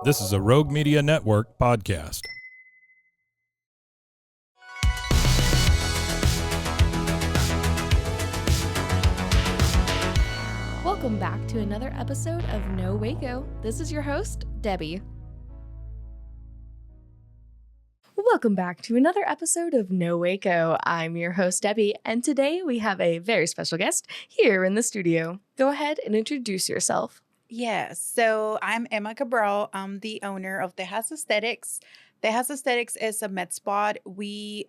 This is a Rogue Media Network podcast. Welcome back to another episode of No Waco. This is your host, Debbie. Welcome back to another episode of No Waco. I'm your host, Debbie, and today we have a very special guest here in the studio. Go ahead and introduce yourself. Yes, so I'm Emma Cabral. I'm the owner of Tejas Aesthetics. Tejas Aesthetics is a med spa. We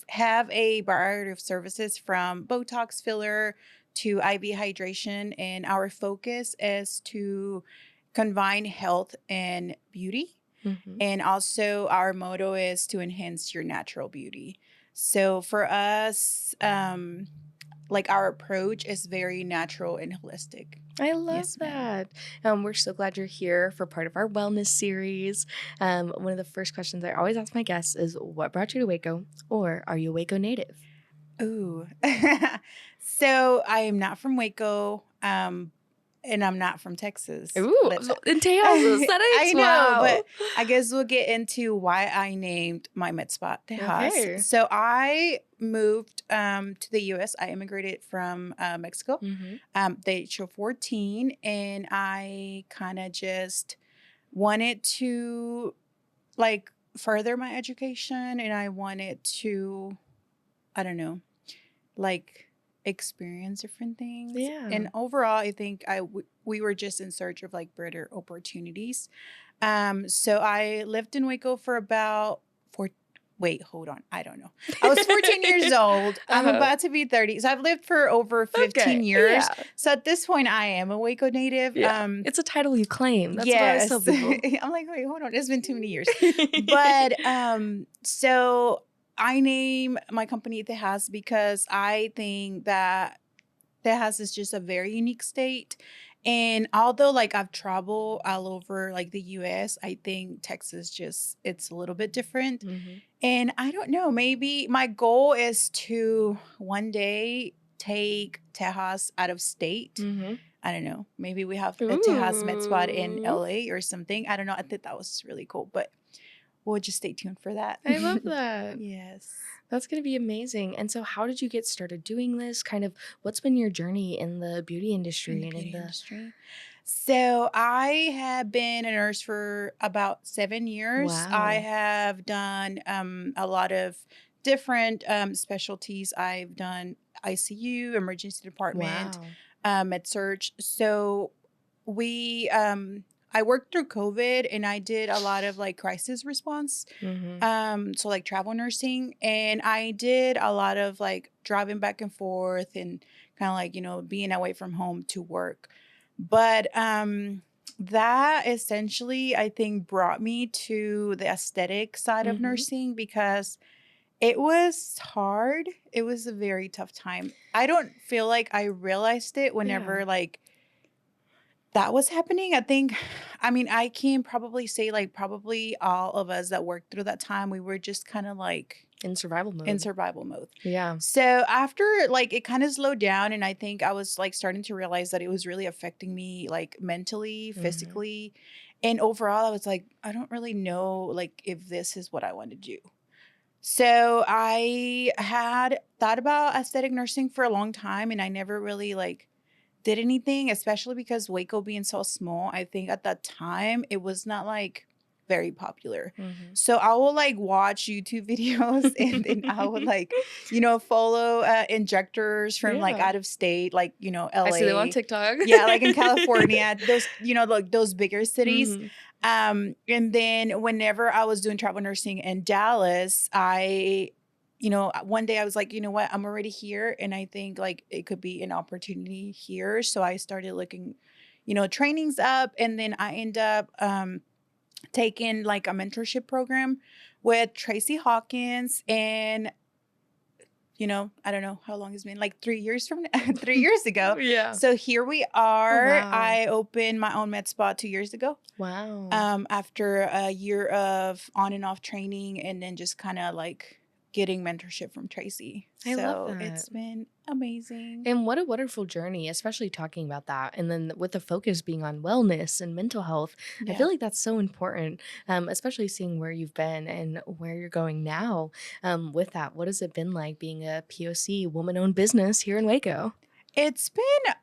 have a variety of services from Botox filler to IV hydration, and our focus is to combine health and beauty. And also, our motto is to enhance your natural beauty. So for us, our approach is very natural and holistic. I love Yes, ma'am. that. We're so glad you're here for part of our wellness series. One of the first questions I always ask my guests is, what brought you to Waco, or are you a Waco native? Ooh. So I am not from Waco, and I'm not from Texas. Ooh, in Tejas Aesthetics. I know, Wow. but I guess we'll get into why I named my med spa Tejas. Okay. So I moved to the U.S. I immigrated from Mexico, the age of 14, and I kind of just wanted to further my education, and I wanted to, I don't know, experience different things. Yeah. And overall, I think we were just in search of better opportunities. So I lived in Waco for about I don't know. I was 14 years old. I'm about to be 30. So I've lived for over 15 years. Yeah. So at this point, I am a Waco native. Yeah. It's a title you claim. That's yes. what I always tell people. I'm like, wait, hold on. It's been too many years. But so I name my company Tejas because I think that Tejas is just a very unique state. And although I've traveled all over the US, I think Texas it's a little bit different. And I don't know, maybe my goal is to one day take Tejas out of state. I don't know. Maybe we have a Tejas med spa in LA or something. I don't know. I think that was really cool, but we'll just stay tuned for that. I love that. Yes. That's going to be amazing. And so how did you get started doing this? Kind of what's been your journey in the beauty industry? Industry. So I have been a nurse for about 7 years. Wow. I have done a lot of different specialties. I've done ICU, emergency department, med surg. So I worked through COVID, and I did a lot of crisis response. So travel nursing, and I did a lot of driving back and forth and kind of being away from home to work. But that essentially, I think, brought me to the aesthetic side of nursing because it was hard. It was a very tough time. I don't feel like I realized it whenever that was happening. I can probably say probably all of us that worked through that time, we were just kind of in survival mode. Yeah. So after it kind of slowed down, and I think I was starting to realize that it was really affecting me mentally, physically, and overall I was I don't really know if this is what I want to do. So I had thought about aesthetic nursing for a long time, and I never really did anything, especially because Waco being so small. I think at that time it was not very popular. So I will watch YouTube videos, and then I would follow injectors from out of state, LA. I see them on TikTok. Yeah, in California, those those bigger cities. And then whenever I was doing travel nursing in Dallas, one day I was like, you know what, I'm already here, and I think it could be an opportunity here. So I started looking, trainings up, and then I end up taking a mentorship program with Tracy Hawkins, and I don't know how long it's been, 3 years from 3 years ago. Yeah. So here we are. Oh, wow. I opened my own med spa 2 years ago. Wow. After a year of on and off training, and then just kind of getting mentorship from Tracy. I love So that. it's been amazing. And what a wonderful journey, especially talking about that. And then with the focus being on wellness and mental health, I Yeah. feel like that's so important, especially seeing where you've been and where you're going now. With that, what has it been like being a POC woman-owned business here in Waco? It's been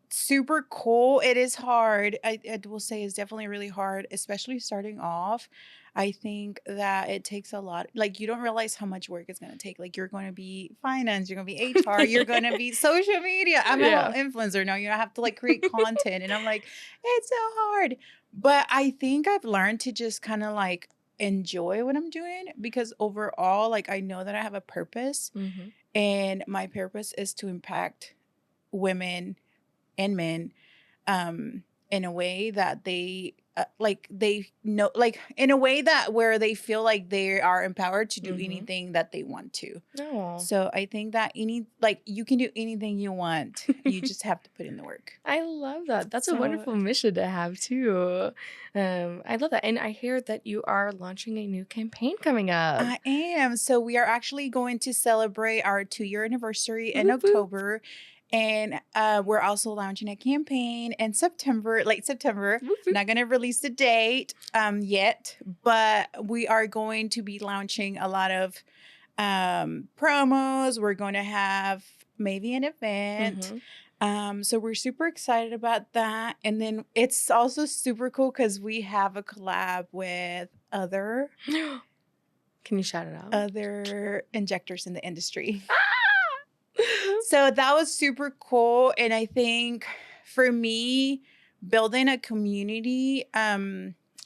super cool. It is hard. I will say it's definitely really hard, especially starting off. I think that it takes a lot. Like, you don't realize how much work it's going to take. Like, you're going to be finance, you're going to be HR, you're going to be social media. I'm a Yeah. whole influencer now. You know, I have to like create content. And I'm like, it's so hard. But I think I've learned to just kind of like enjoy what I'm doing, because overall, like, I know that I have a purpose, Mm-hmm. and my purpose is to impact women and men, in a way that they know, like, in a way that where they feel like they are empowered to do Mm-hmm. anything that they want to. Oh, So I think that you can do anything you want. You just have to put in the work. I love that. That's a So wonderful mission to have too. I love that. And I hear that you are launching a new campaign coming up. I am. So we are actually going to celebrate our 2-year anniversary in Whoop, whoop. October. And we're also launching a campaign in September, late September. Whoop, whoop. Not going to release the date yet, but we are going to be launching a lot of promos. We're going to have maybe an event. Mhm. So we're super excited about that. And then it's also super cool because we have a collab with other Can you shout it out? other injectors in the industry. Ah! So that was super cool. And I think for me, building a community,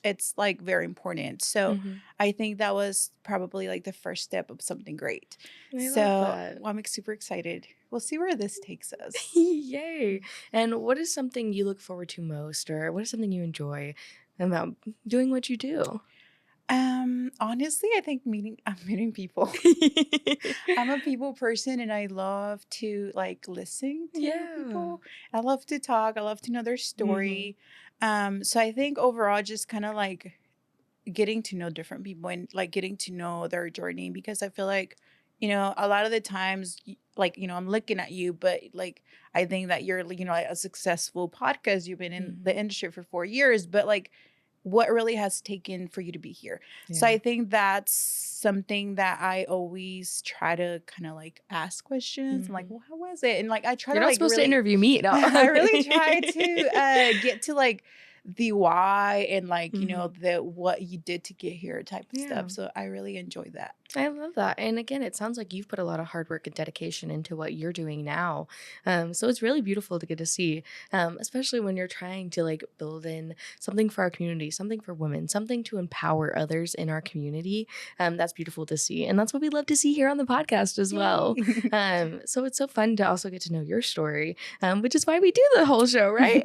it's like very important. So Mhm. I think that was probably like the first step of something great. I So love that. I'm super excited. We'll see where this takes us. Yay. And what is something you look forward to most, or what is something you enjoy about doing what you do? Honestly, I think I'm meeting people. I'm a people person, and I love to like listen to Yeah. people. I love to talk. I love to know their story. So I think overall, just kind of like getting to know different people and like getting to know their journey, because I feel like, a lot of the times, like, I'm looking at you, but like, I think that you're, like a successful podcast. You've been in the industry for 4 years, but like, what really has taken for you to be here? So Yeah. I think that's something that I always try to kind of like ask questions. I'm like, well, how was it? And like, I try You're to not like supposed to really, interview me. No. I really try to get to like the why and like, the what you did to get here type of Yeah. stuff. So I really enjoy that. I love that. And again, it sounds like you've put a lot of hard work and dedication into what you're doing now. So it's really beautiful to get to see, especially when you're trying to like build in something for our community, something for women, something to empower others in our community. That's beautiful to see. And that's what we love to see here on the podcast as well. Yay. So it's so fun to also get to know your story, which is why we do the whole show, right?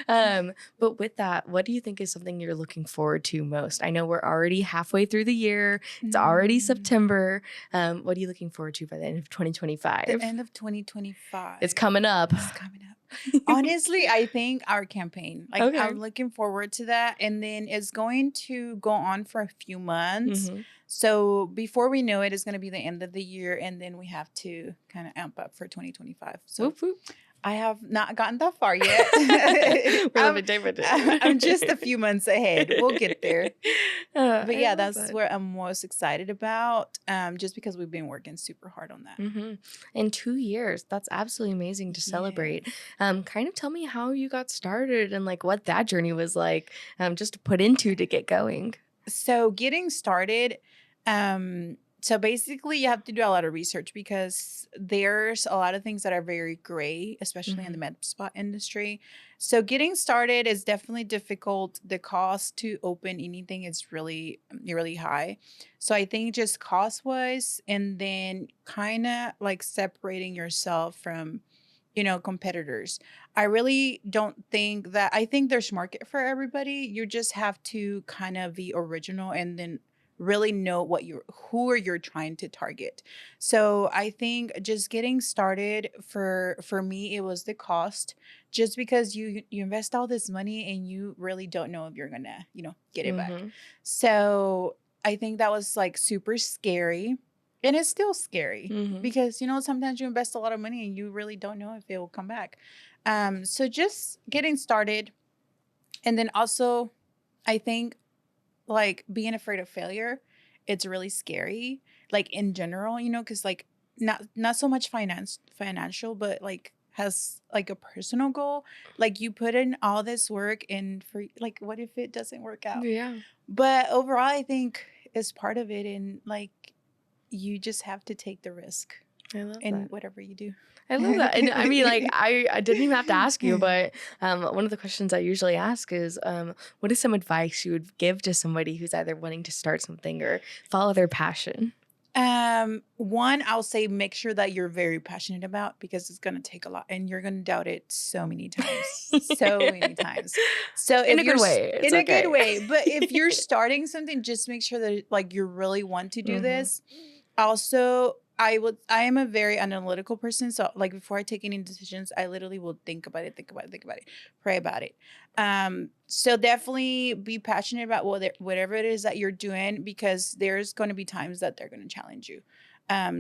But with that, what do you think is something you're looking forward to most? I know we're already halfway through the year. It's already September. What are you looking forward to by the end of 2025? The end of 2025. It's coming up. It's coming up. Honestly, I think our campaign, like, Okay. I'm looking forward to that. And then it's going to go on for a few months. Mhm. So before we know it, it's going to be the end of the year. And then we have to kind of amp up for 2025. So Whoop, whoop. I have not gotten that far yet. I'm just a few months ahead. We'll get there. But yeah, that's what I'm most excited about, just because we've been working super hard on that. In 2 years, that's absolutely amazing to celebrate. Kind of tell me how you got started and like what that journey was like, just to put into to get going. So getting started, so basically you have to do a lot of research, because there's a lot of things that are very gray, especially in the med spa industry. So getting started is definitely difficult. The cost to open anything is really, really high. So I think just cost wise, and then kind of like separating yourself from, competitors. I really don't think that, I think there's market for everybody. You just have to kind of be original, and then really know who you're trying to target. So I think just getting started, for me, it was the cost, just because you invest all this money and you really don't know if you're gonna, get it back. So I think that was like super scary. And it's still scary Mm-hmm. because, sometimes you invest a lot of money and you really don't know if it will come back. So just getting started. And then also, I think like being afraid of failure, it's really scary. Like in general, because like not so much financial, but like has like a personal goal. Like you put in all this work and for like, what if it doesn't work out? Yeah. But overall, I think is part of it. And like, you just have to take the risk I love in that. whatever you do. I love that. And I mean, like, I didn't even have to ask you, but one of the questions I usually ask is, what is some advice you would give to somebody who's either wanting to start something or follow their passion? One, I'll say make sure that you're very passionate about, because it's gonna take a lot and you're gonna doubt it so many times. So many times. So In if a you're good way. It's in a okay. good way, but if you're starting something, just make sure that like you really want to do Mhm. this. Also, I am a very analytical person. So like before I take any decisions, I literally will think about it, pray about it. So definitely be passionate about whatever it is that you're doing, because there's going to be times that they're going to challenge you.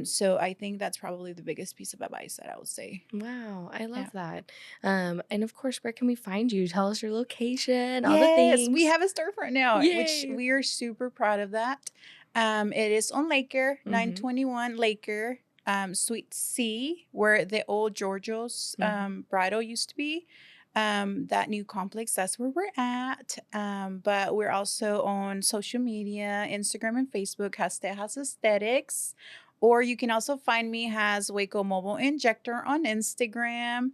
So I think that's probably the biggest piece of advice that I would say. Wow, I love Yeah. that. And of course, where can we find you? Tell us your location, all the Yes, we things. have a storefront now, which Yay. we are super proud of that. It is on Laker, Mhm. 921 Laker, Suite C, where the old Giorgio's bridal used to be. That new complex, that's where we're at. But we're also on social media, Instagram and Facebook, has Tejas Aesthetics. Or you can also find me as Waco Mobile Injector on Instagram.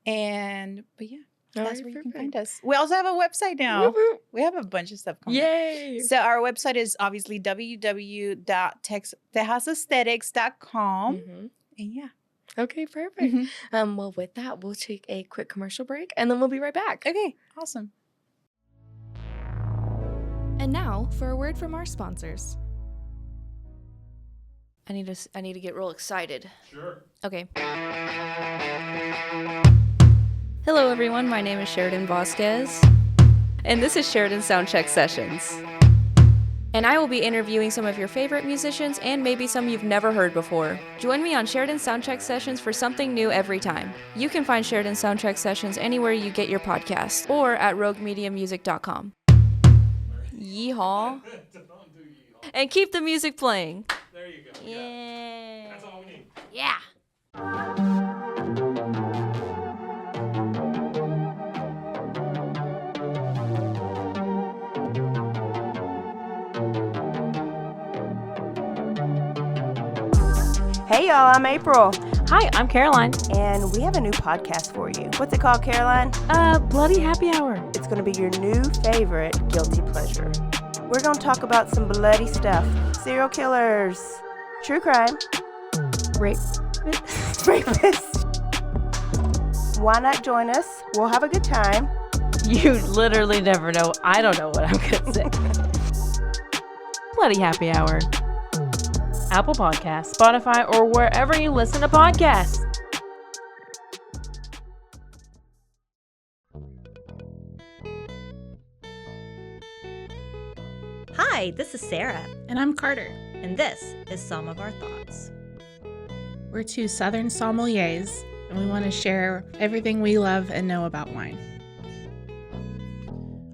But yeah. All That's right, where you can perfect. find us. We also have a website now. Whoop, whoop. We have a bunch of stuff coming. Yay. So our website is obviously www.tejasaesthetics.com. Mhm. And yeah. Okay, perfect. Well, with that, we'll take a quick commercial break and then we'll be right back. Okay, awesome. And now for a word from our sponsors. I need to get real excited. Sure. Okay. Hello everyone, my name is Sheridan Vasquez, and this is Sheridan Soundcheck Sessions. And I will be interviewing some of your favorite musicians and maybe some you've never heard before. Join me on Sheridan Soundcheck Sessions for something new every time. You can find Sheridan Soundcheck Sessions anywhere you get your podcasts or at roguemediamusic.com. Yeehaw. Don't do yeehaw. And keep the music playing. There you go. Yeah. That's all we need. Yeah. Hey y'all, I'm April, Hi, I'm Caroline. and we have a new podcast for you. What's it called, Caroline? Bloody Happy Hour. It's going to be your new favorite guilty pleasure. We're going to talk about some bloody stuff. Serial killers, true crime, Rape. rapists. Why not join us? We'll have a good time. You literally never know. I don't know what I'm going to say. Bloody Happy Hour. Apple Podcasts, Spotify, or wherever you listen to podcasts. Hi, this is Sarah, And I'm Carter. and this is Some of Our Thoughts. We're two Southern sommeliers, and we want to share everything we love and know about wine.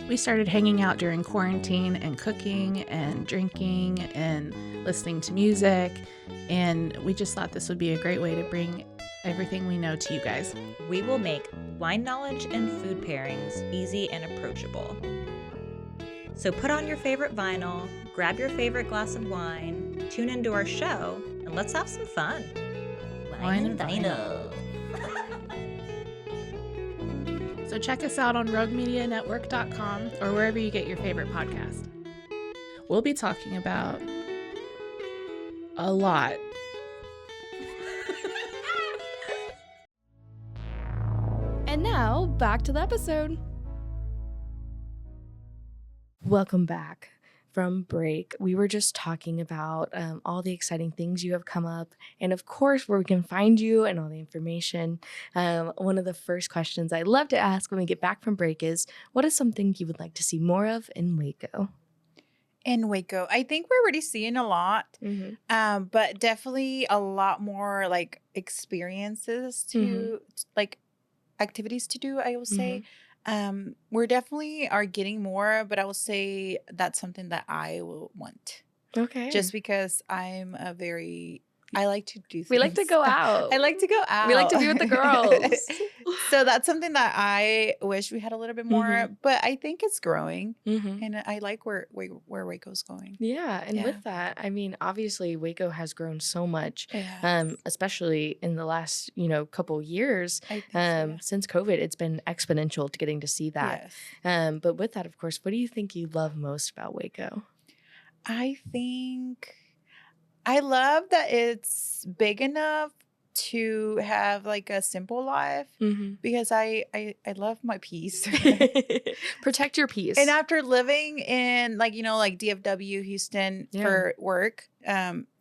We started hanging out during quarantine and cooking and drinking and listening to music, and we just thought this would be a great way to bring everything we know to you guys. We will make wine knowledge and food pairings easy and approachable. So put on your favorite vinyl, grab your favorite glass of wine, tune into our show, and let's have some fun. Wine and vinyl. So check us out on roguemedianetwork.com or wherever you get your favorite podcast. We'll be talking about a lot. And now, back to the episode. Welcome back from break. We were just talking about all the exciting things you have come up, and of course, where we can find you and all the information. One of the first questions I love to ask when we get back from break is, what is something you would like to see more of in Waco? In Waco, I think we're already seeing a lot, Mm-hmm. but definitely a lot more like experiences Mm-hmm. to like activities to do, I will Mm-hmm. say. We're definitely are getting more, but I will say that's something that I will want Okay. just because I like to do We like to things. go out. I like to go We like out. to be with the girls. So that's something that I wish we had a little bit more, Mm-hmm. but I think it's growing Mm-hmm. and I like where Waco's going. Yeah, and Yeah. with that, I mean, obviously Waco has grown so much, Yes. especially in the last, couple years. I think so, yeah. Since COVID, it's been exponential to getting to see that. Yes. But with that, of course, what do you think you love most about Waco? I think I love that it's big enough to have like a simple life Mm-hmm. because I love my peace. Protect your peace. And after living in like DFW, Houston Yeah. for work,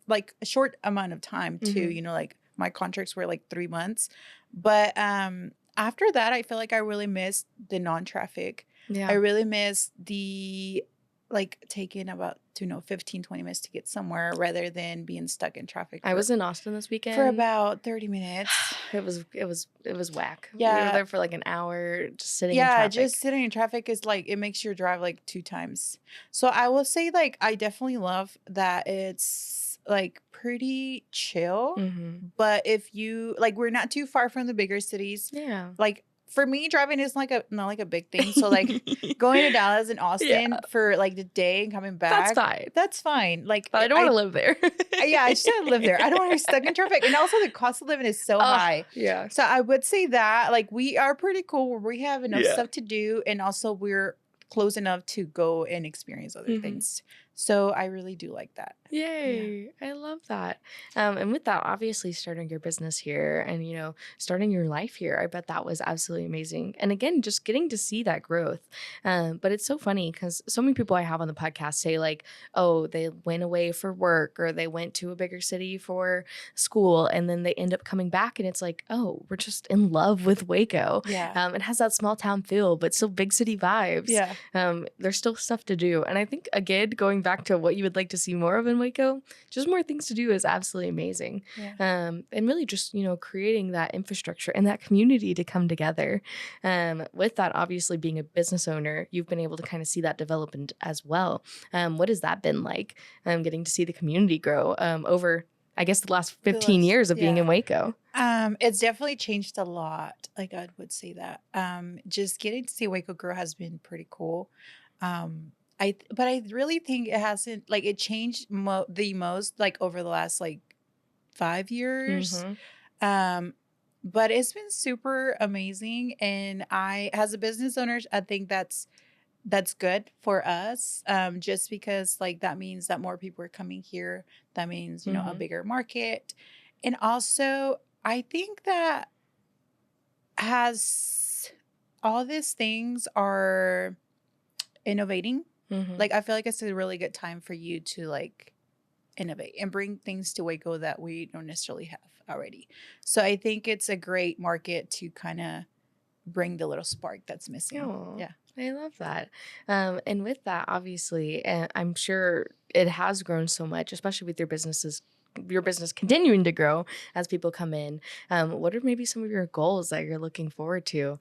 like a short amount of time too, Mhm. like my contracts were like 3 months. But after that, I feel like I really missed the non-traffic. I Yeah. really missed the like taking about 15, 20 minutes to get somewhere rather than being stuck in traffic I was in Austin this for weekend. about 30 minutes. It was whack. We Yeah. were there for like an hour just sitting in Yeah, traffic. just sitting in traffic is like it makes your drive like 2 times. So I will say like I definitely love that it's like pretty chill. Mm-hmm. But if you like we're not too far from the bigger cities. Yeah. Like for me driving is not like a big thing. So like going to Dallas and Austin for like the day and coming back. That's fine. That's fine. Like But I don't want to live there. yeah, I just don't live there. I don't want to be stuck in traffic. And also the cost of living is so high. Yeah. So I would say that like we are pretty cool where we have enough stuff to do and also we're close enough to go and experience other things. So I really do like that. Yay. I love that. And with that, obviously starting your business here and, starting your life here, I bet that was absolutely amazing. And again, just getting to see that growth. But it's so funny because so many people I have on the podcast say like, oh, they went away for work or they went to a bigger city for school and then they end up coming back and it's like, oh, we're just in love with Waco. Yeah. It has that small town feel, but still big city vibes. Yeah. There's still stuff to do. And I think, again, going back to what you would like to see more of in Waco, just more things to do is absolutely amazing. Yeah. And really just, creating that infrastructure and that community to come together. With that, obviously being a business owner, you've been able to kind of see that development as well. What has that been like? Getting to see the community grow over, I guess, the last 15 years of being in Waco. It's definitely changed a lot. Like I would say that. Just getting to see Waco grow has been pretty cool. But I really think it hasn't like it changed the most like over the last like 5 years. But it's been super amazing, and as a business owner, I think that's good for us. Just because like that means that more people are coming here. That means a bigger market, and also I think that has all these things are innovating. Like I feel like it's a really good time for you to like innovate and bring things to Waco that we don't necessarily have already. So I think it's a great market to kind of bring the little spark that's missing. Oh, yeah. I love that. And with that, obviously, I'm sure it has grown so much, especially with your business continuing to grow as people come in. What are maybe some of your goals that you're looking forward to?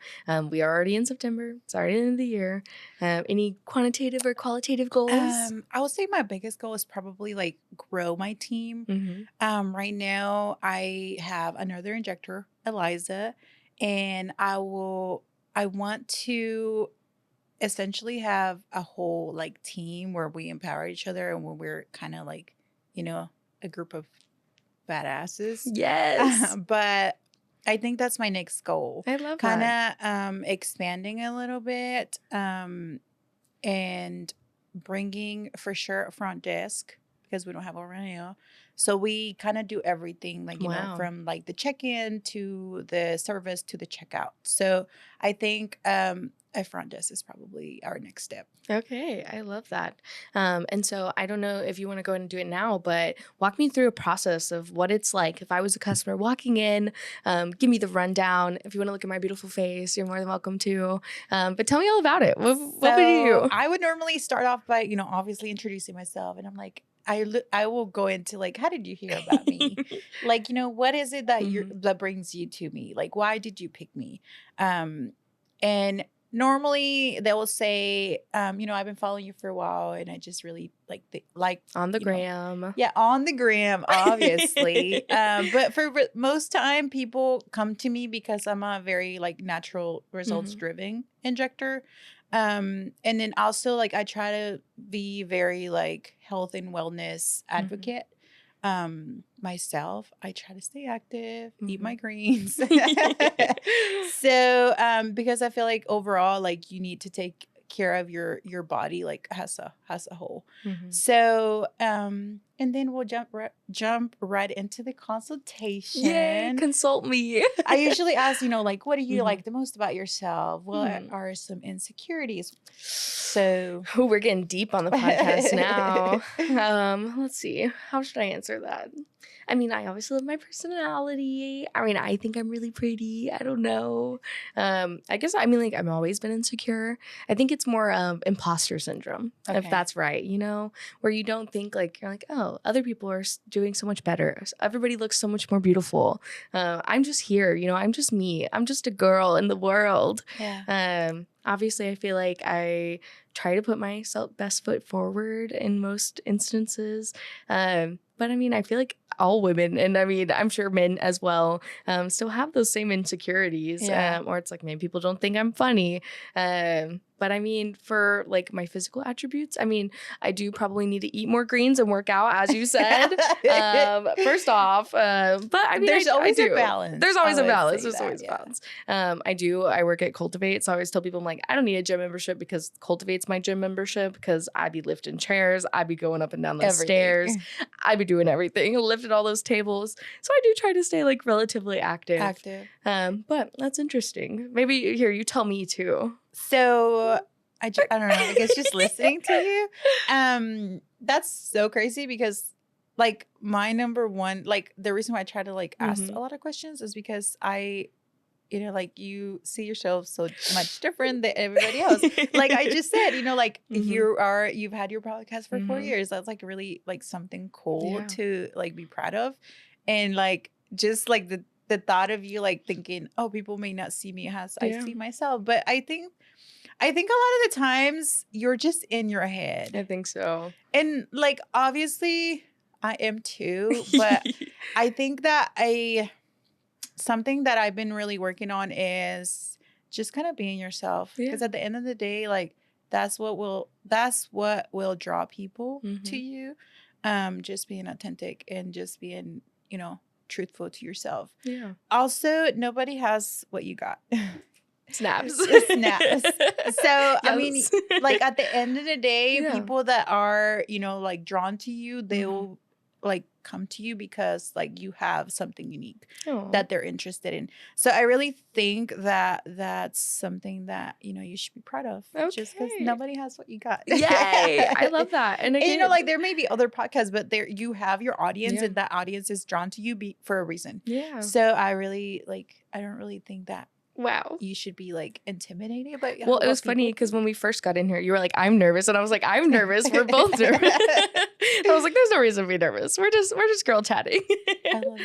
We are already in September. It's already the end of the year. Any quantitative or qualitative goals? I would say my biggest goal is probably like grow my team. Right now I have another injector, Eliza, and I want to essentially have a whole like team where we empower each other and where we're kind of like, a group of badasses. Yes. But I think that's my next goal. I love kind that. of expanding a little bit and bringing for sure a front desk because we don't have one right now. So we kind of do everything like, from like the check-in to the service to the checkout. So I think a front desk is probably our next step. Okay, I love that. And so I don't know if you want to go ahead and do it now, but walk me through a process of what it's like if I was a customer walking in. Give me the rundown. If you want to look at my beautiful face, you're more than welcome to. But tell me all about it. What would you do? I would normally start off by, obviously introducing myself, and I'm like, I will go into like, how did you hear about me? Like, what is it that that brings you to me? Like, why did you pick me? And normally they will say, I've been following you for a while, and I just really like On the gram. Yeah, on the gram, obviously. But for most time, people come to me because I'm a very like natural results driven injector. And then also like I try to be very like health and wellness advocate. Myself, I try to stay active, eat my greens. So because I feel like overall like you need to take care of your body like as a whole. So and then we'll jump right into the consultation. Yay, consult me. I usually ask, like, what do you like the most about yourself? What are some insecurities? So we're getting deep on the podcast now. Let's see. How should I answer that? I mean, I obviously love my personality. I mean, I think I'm really pretty. I don't know. I guess, like, I've always been insecure. I think it's more imposter syndrome, if that's right, where you don't think, like, you're like, oh, other people are doing so much better. Everybody looks so much more beautiful. I'm just here, I'm just me. I'm just a girl in the world. Yeah. Obviously, I feel like I try to put my best foot forward in most instances. But I mean, I feel like all women, and I mean, I'm sure men as well, still have those same insecurities. Or it's like maybe people don't think I'm funny. But I mean, for like my physical attributes, I mean, I do probably need to eat more greens and work out, as you said. First off, but I mean, there's always a balance. There's always a balance. There's always a balance. I work at Cultivate, so I always tell people, I'm like, I don't need a gym membership because Cultivate's my gym membership because I'd be lifting chairs, I'd be going up and down those stairs, I'd be doing everything, lifted all those tables. So I do try to stay like relatively active. But that's interesting. Maybe here, you tell me too. So I don't know. I guess just listening to you, that's so crazy because like my number one, like the reason why I try to like ask a lot of questions is because I, like you see yourself so much different than everybody else. Like I just said, like you've had your podcast for 4 years. That's like really like something cool to like be proud of, and like just like the thought of you like thinking, oh, people may not see me as I see myself, but I think a lot of the times you're just in your head. I think so. And like, obviously I am too, but I think that something that I've been really working on is just kind of being yourself. Because at the end of the day, like that's what will draw people to you. Just being authentic and just being, truthful to yourself. Yeah. Also, nobody has what you got. Snaps. Snaps. So, I mean, like at the end of the day, people that are, like drawn to you, they'll like come to you because like you have something unique that they're interested in. So I really think that that's something that, you should be proud of. Just because nobody has what you got. Yay. I love that. And again, like there may be other podcasts, but there you have your audience and that audience is drawn to you for a reason. Yeah. So I don't really think that wow, you should be like intimidated. But well, it was funny because when we first got in here, you were like, I'm nervous. And I was like, I'm nervous. We're both nervous. I was like, there's no reason to be nervous. We're just girl chatting. I love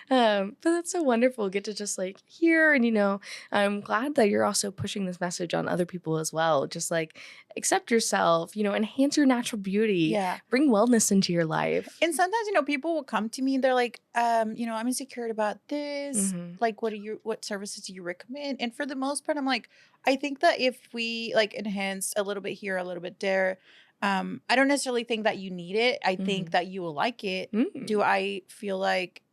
that. But that's so wonderful. Get to just like hear. And, I'm glad that you're also pushing this message on other people as well. Just like accept yourself, enhance your natural beauty. Yeah. Bring wellness into your life. And sometimes, people will come to me and they're like, I'm insecure about this. Like, what services do you recommend? And for the most part, I'm like, I think that if we like enhance a little bit here, a little bit there, I don't necessarily think that you need it. I think that you will like it. Do I feel like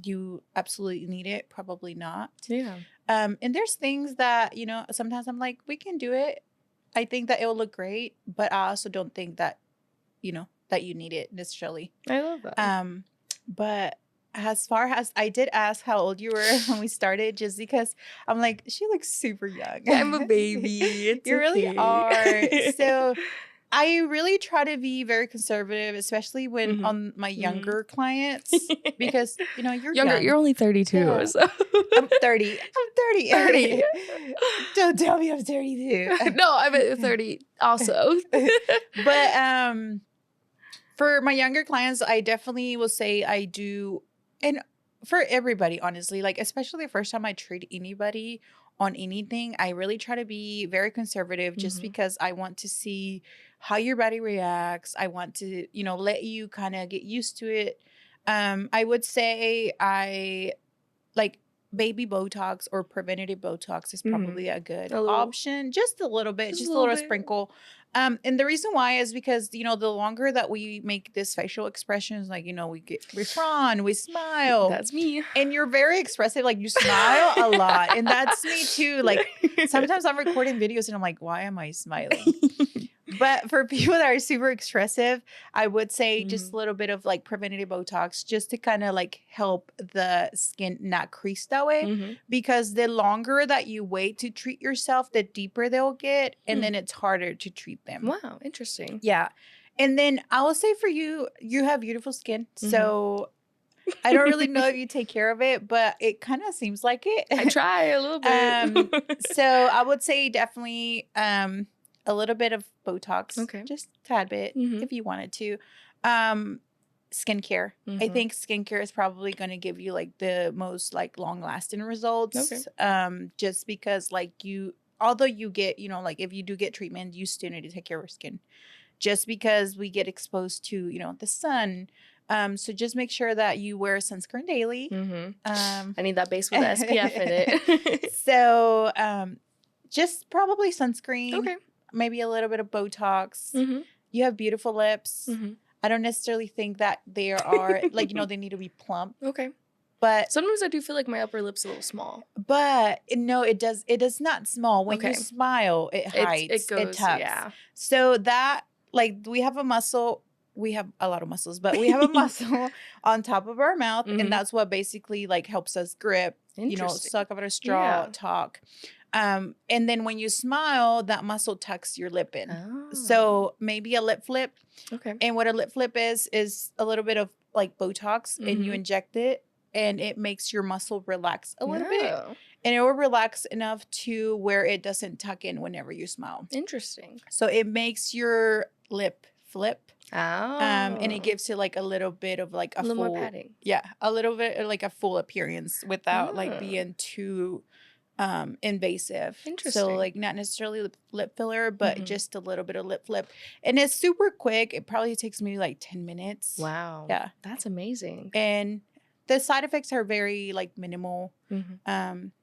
you absolutely need it? Probably not. Yeah. And there's things that, sometimes I'm like, we can do it. I think that it will look great, but I also don't think that, that you need it necessarily. I love that. But as far as I did ask how old you were when we started, just because I'm like, she looks super young. I'm a baby. It's You really okay. are. So I really try to be very conservative, especially when Mhm. on my younger clients, because you're Younger, young. you're only 32. Yeah. So. I'm 30. I'm 30. 30. Don't tell me I'm 32. No, I'm at 30 also. But for my younger clients, I definitely will say I do, and for everybody, honestly, like especially the first time I treat anybody on anything, I really try to be very conservative just Mhm. because I want to see how your body reacts. I want to, let you kind of get used to it. I would say I like baby Botox or preventative Botox is Mhm. probably a good A little. option. Just a little bit, Just a just a little little bit. sprinkle. And the reason why is because, the longer that we make this facial expressions, like, we frown, we smile, That's me. and you're very expressive. Like you smile a lot. And that's me too. Like sometimes I'm recording videos and I'm like, why am I smiling? But for people that are super expressive, I would say just a little bit of like preventative Botox just to kind of like help the skin not crease that way. Mhm. Because the longer that you wait to treat yourself, the deeper they'll get. And then it's harder to treat them. Wow, interesting. Yeah. And then I will say for you, you have beautiful skin. So I don't really know if you take care of it, but it kind of seems like it. I try a little bit. So I would say definitely a little bit of Botox. Okay. Just a tad bit if you wanted to. Skincare. I think skincare is probably going to give you like the most like long lasting results. Okay. Just because like although you get, like if you do get treatment, you still need to take care of your skin. Just because we get exposed to, the sun. So just make sure that you wear sunscreen daily. I need that base with the SPF in it. So just probably sunscreen. Okay. Maybe a little bit of Botox. You have beautiful lips. I don't necessarily think that they are like, they need to be plump. Okay. But sometimes I do feel like my upper lip's a little small. But no, it does not small. When you smile, it hides. It goes, it tucks. Yeah. So that like we have a muscle. We have a lot of muscles, but we have a muscle on top of our mouth, and that's what basically like helps us grip. Suck up at a straw, talk. And then when you smile, that muscle tucks your lip in. Oh. So maybe a lip flip. Okay. And what a lip flip is a little bit of like Botox, and you inject it, and it makes your muscle relax a little bit. And it will relax enough to where it doesn't tuck in whenever you smile. Interesting. So it makes your lip flip. Oh. And it gives it like a little bit of like a little full more padding. Yeah, a little bit like a full appearance without like being too invasive. Interesting. So like not necessarily lip filler, but just a little bit of lip flip. And it's super quick. It probably takes me like 10 minutes. Wow. Yeah. That's amazing. And the side effects are very like minimal.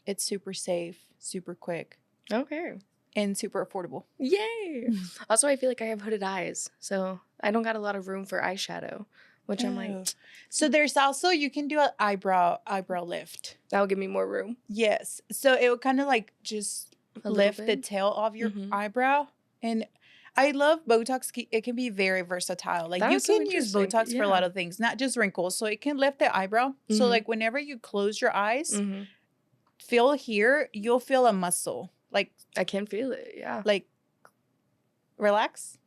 It's super safe, super quick. Okay. And super affordable. Yay. Also, I feel like I have hooded eyes, so I don't got a lot of room for eyeshadow, which I'm like. So there's also, you can do an eyebrow lift. That will give me more room. Yes. So it will kind of like just lift the tail of your eyebrow. And I love Botox. It can be very versatile. Like you can use Botox for a lot of things, not just wrinkles. So it can lift the eyebrow. So like whenever you close your eyes, feel here, you'll feel a muscle. Like I can feel it. Yeah. Like relax.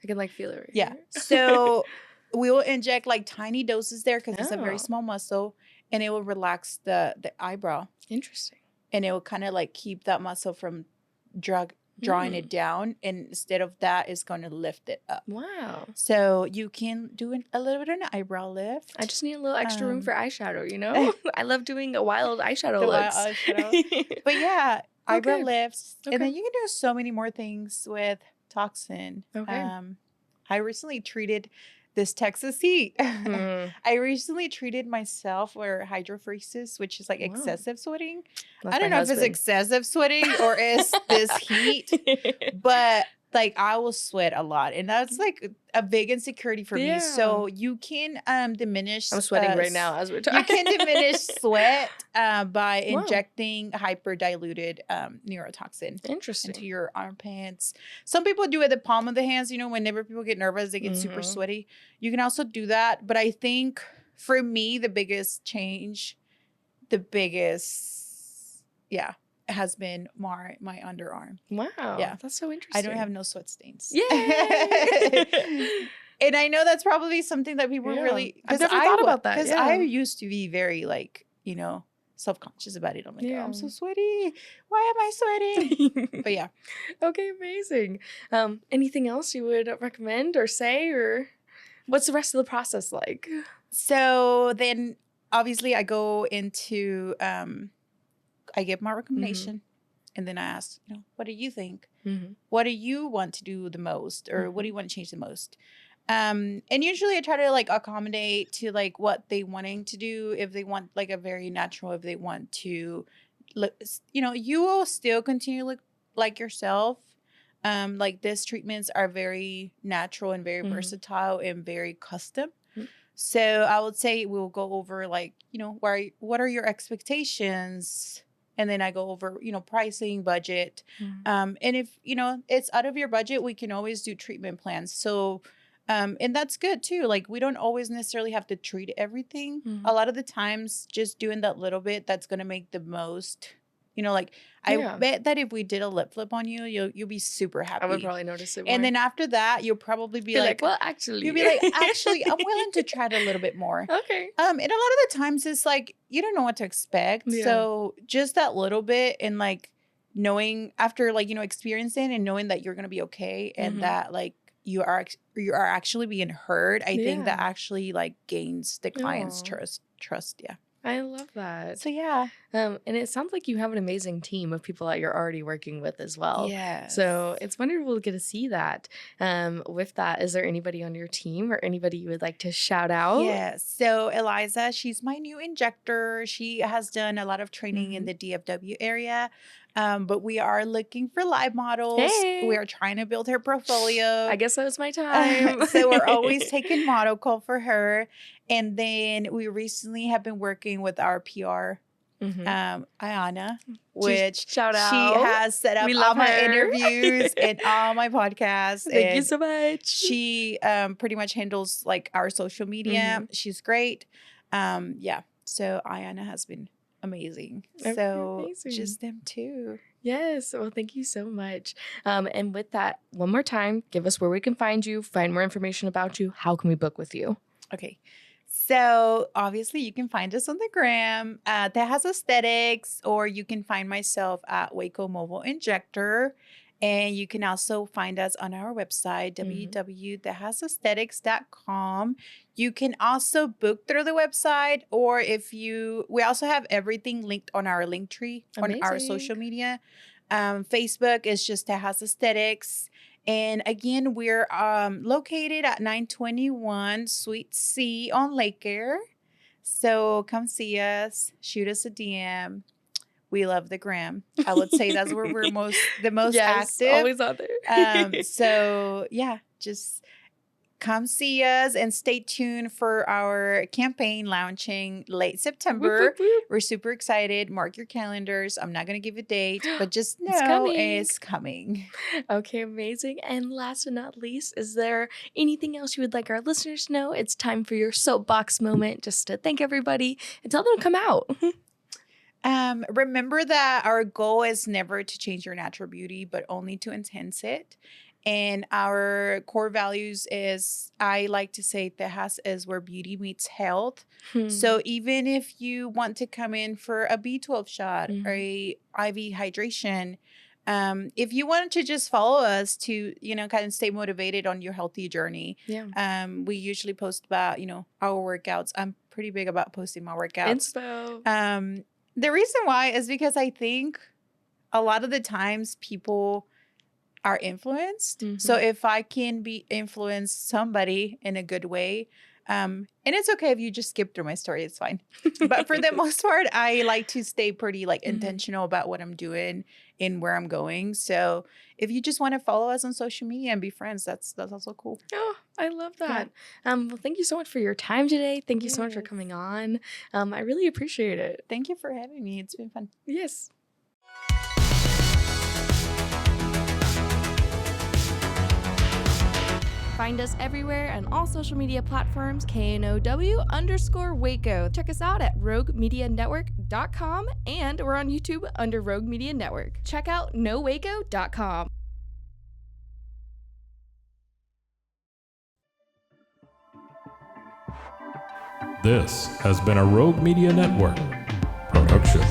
I can like feel it. Right Yeah. here. So we will inject like tiny doses there because it's a very small muscle, and it will relax the eyebrow. Interesting. And it will kind of like keep that muscle from drawing it down, and instead of that, it's going to lift it up. Wow. So you can do a little bit of an eyebrow lift. I just need a little extra room for eyeshadow, I love doing a wild eyeshadow looks. But yeah, eyebrow Okay. lifts. Okay. And then you can do so many more things with toxin. Okay. I recently treated this Texas heat. I recently treated myself for hydrophoresis, which is like excessive sweating. That's I don't my know if it's husband. excessive sweating or is this heat, but like I will sweat a lot, and that's like a big insecurity for me. So you can diminish. I'm sweating right now as we're talking. You can diminish sweat by injecting hyper diluted neurotoxin into your armpits. Some people do it at the palm of the hands. Whenever people get nervous, they get super sweaty. You can also do that, but I think for me, the biggest change, has been my underarm. Wow. Yeah. That's so interesting. I don't have no sweat stains. Yay! And I know that's probably something that people Yeah. really... I've never thought about that, Because yeah. I used to be very, like, you know, self-conscious about it. I'm like, oh, I'm so sweaty. Why am I sweating? But yeah. Okay, amazing. Anything else you would recommend or say, or what's the rest of the process like? So then, obviously, I go into... I give my recommendation, and then I ask, you know, what do you think? What do you want to do the most, or what do you want to change the most? And usually I try to like accommodate to like what they wanting to do. If they want like a very natural, if they want to look, you know, you will still continue to look like yourself. Like these treatments are very natural and very versatile and very custom. So I would say we'll go over like, you know, what are your expectations? And then I go over, you know, pricing, budget. And if, you know, it's out of your budget, we can always do treatment plans. So, and that's good too. Like we don't always necessarily have to treat everything. A lot of the times just doing that little bit, that's going to make the most, you know, like I bet that if we did a lip flip on you, you'll be super happy. I would probably notice it more. And then after that, you'll probably be like, well, actually. You'll be like, actually, I'm willing to try it a little bit more. Okay. And a lot of the times it's like, you don't know what to expect. Yeah. So just that little bit and like knowing after like, you know, experiencing and knowing that you're going to be okay and that like you are actually being heard. I think that actually like gains the client's trust. Yeah. I love that. So yeah. And it sounds like you have an amazing team of people that you're already working with as well. Yeah. So it's wonderful to get to see that. With that, is there anybody on your team or anybody you would like to shout out? Yeah. So Eliza, she's my new injector. She has done a lot of training in the DFW area. But we are looking for live models. Hey. We are trying to build her portfolio. I guess that was my time. So we're always taking model call for her. And then we recently have been working with our PR, Ayana, which shout out. She has set up all my interviews and all my podcasts. Thank you so much. She pretty much handles like our social media. She's great. Yeah. So Ayana has been amazing. So just them too. Yes. Well, thank you so much. And with that, one more time, give us where we can find you, find more information about you. How can we book with you? Okay. So obviously you can find us on the gram, Tejas Aesthetics, or you can find myself at Waco Mobile Injector. And you can also find us on our website, www.tejasaesthetics.com. You can also book through the website, or we also have everything linked on our link tree on our social media. Facebook is just Tejas Aesthetics. And again, we're located at 921 Suite C on Lake Air. So come see us, shoot us a DM. We love the gram. I would say that's where we're the most active. Always out there. So yeah, just come see us and stay tuned for our campaign launching late September. Whoop, whoop, whoop. We're super excited. Mark your calendars. I'm not going to give a date, but just know it's coming. Okay, amazing. And last but not least, is there anything else you would like our listeners to know? It's time for your soapbox moment, just to thank everybody and tell them to come out. Remember that our goal is never to change your natural beauty, but only to enhance it. And our core values is, I like to say, Tejas is where beauty meets health. So even if you want to come in for a B12 shot or a IV hydration, if you want to just follow us to, you know, kind of stay motivated on your healthy journey. We usually post about, you know, our workouts. I'm pretty big about posting my workouts. Inspo. The reason why is because I think a lot of the times people are influenced. So if I can influence somebody in a good way, and it's okay if you just skip through my story, it's fine. But for the most part, I like to stay pretty like intentional about what I'm doing and where I'm going. So if you just want to follow us on social media and be friends, that's also cool. Oh, I love that. Well, thank you so much for your time today. Thank you so much for coming on. I really appreciate it. Thank you for having me. It's been fun. Yes. Find us everywhere on all social media platforms, KNOW_Waco. Check us out at roguemedianetwork.com, and we're on YouTube under Rogue Media Network. Check out nowaco.com. This has been a Rogue Media Network production.